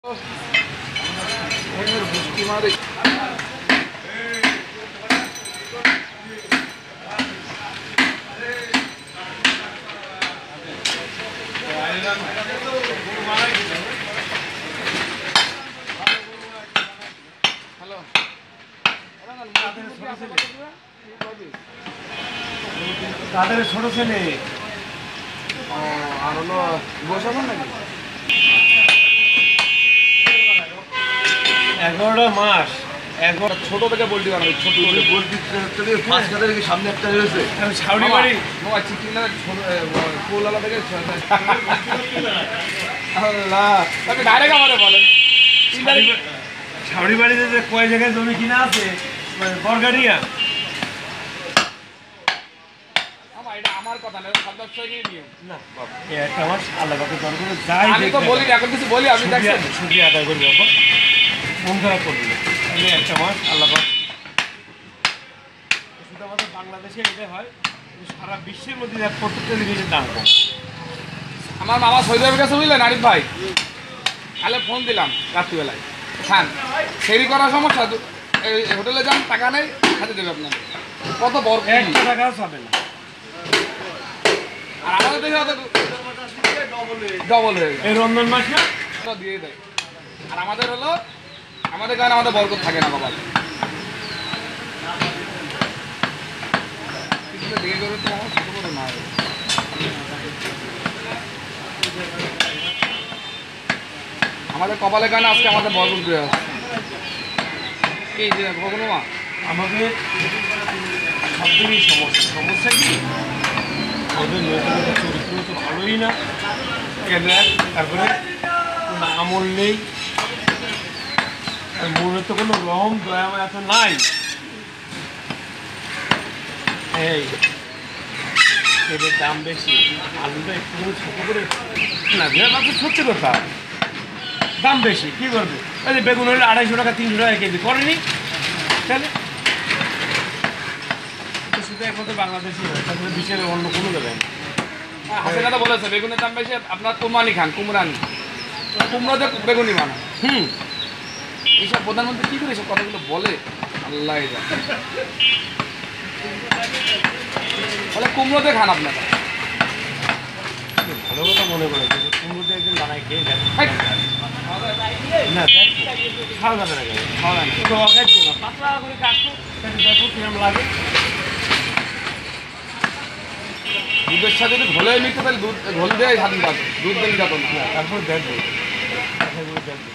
তাদের ছোট ছেলে আর হলো বসে নাকি 11টা মাস 11 ছোট থেকে বলতে পারবে ছোট করে বলতে পাঁচ কাদের সামনে একটা রয়েছে ছাউনি বাড়ি চিকিনা ফুলওয়ালা থেকে আল্লাহ আপনি ডাইরেক্ট আমারে বলেন ছাউনি বাড়িতে যে কয় জায়গায় জমি কিনা আছে বরগাড়িয়া আমার কথা না সদস্যকে নিয়ম না বাবা একটা মাস আল্লাহ পাকের দরবারে যাই আমি তো বলি এখন কিছু বলি আপনি দেখছেন শুকরিয়া আদায় করি বাবা মন খারাপ করবেন আমি একটা মাস আল্লাহ পাক শুধু আমাদের বাংলাদেশে এটা হয় সারা বিশ্বের মধ্যে প্রত্যেকটা জিনিসের দাম কম। আমার মামা সৌদি আরবের কাছে বুঝলেন আরিফ ভাই কালে ফোন দিলাম রাত্রিবেলায় খান ফেরি করার সমস্যা এই হোটেলে যান টাকা নেই হাতে দেবে আপনাকে কত বড় একটা টাকাও পাবে না আর আমাদের দেখে ডবল হয়ে এই রমজান মাস না দিয়ে দেয় আর আমাদের হলো আমাদের কারণে আমাদের বরকত থাকে না বাবা দেখে করে তো আমার ছোট বড় না আমাদের কপালের কারণে আজকে আমাদের বরকত দিয়ে আসছে এই যে কখনো মা আমাদের সব দিকেই সমস্যা কি ওদের লোকের চরিত্র তো ভালোই না তারপরে কোনো আমল নেই আর মনে তো কোনো রহম দয়া এত নাই এই এদের দাম বেশি আলুটা একটু ছোট করে না সত্যি কথা দাম বেশি কী করবে ওই যে বেগুন হলে 250 টাকা 300 টাকা কেজি করেনি তাহলে শুধু একমাত্র বাংলাদেশি হয় তারপরে বিশ্বের অন্য কোনো জায়গায় হাসিনা তো বলেছে বেগুনের দাম বেশি আপনার কুমানি খান কুমরানি কুমড়োতে বেগুনি বানা এইসব প্রধানমন্ত্রী কী করে এইসব কথাগুলো বলে আল্লাহ বলে কুমড়োতে খান আপনারা ভালো কথা মনে করে কুমড়োতে একদিন বানাই খেয়ে দেখ না দেখ খাওয়া যাবে না খাওয়া যাবে না খাইতো না পাতলা করে কাটতো দেখো কিরম লাগে দুধের সাথে যদি ঘোলে মিটতে তাহলে দুধ ঘোল দেয় স্বাধীন দুধ দিন যাত না তারপর দেখবো দেখবো